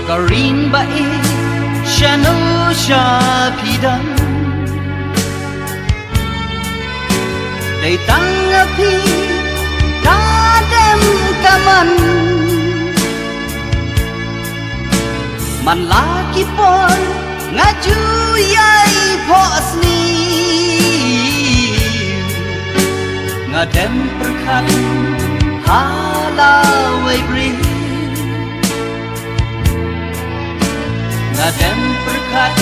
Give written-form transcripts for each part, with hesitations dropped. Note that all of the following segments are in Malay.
Karin bae shano shapidan Day tangapi kadem kaman Man laki pon ngaju yai posni Ngadem perkat halawai beri Ngadem perkat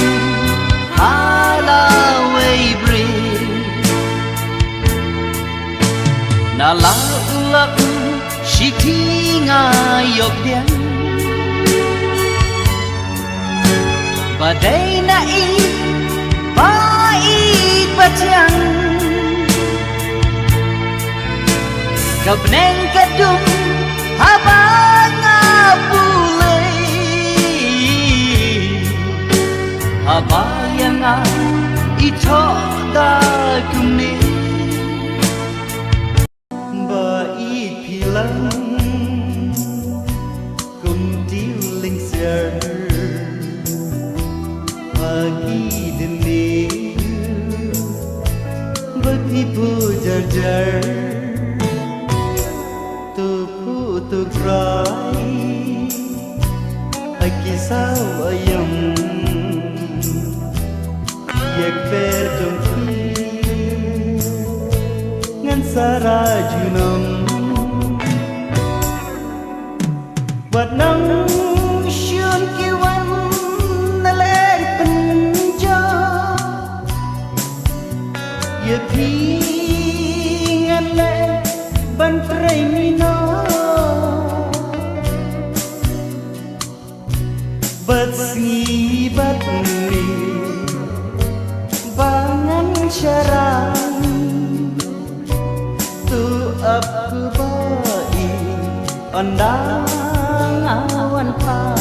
halawai beri Nala ulak shiti ngayok dian Badai naik baik batiang Kabneng kadung habang apulay Habayang ito dagumni Bait pilang kumtiling sir Pagi dini Bagi pujar-jar Tuku rai Akisau ayam Yak perdongki Ngan sarajunam Wat nang syun kiwan Nalek penja Yak pingan lek Ban premina Bat sengi bat ni Bangan syarang Tu aku bai Ondang awan pa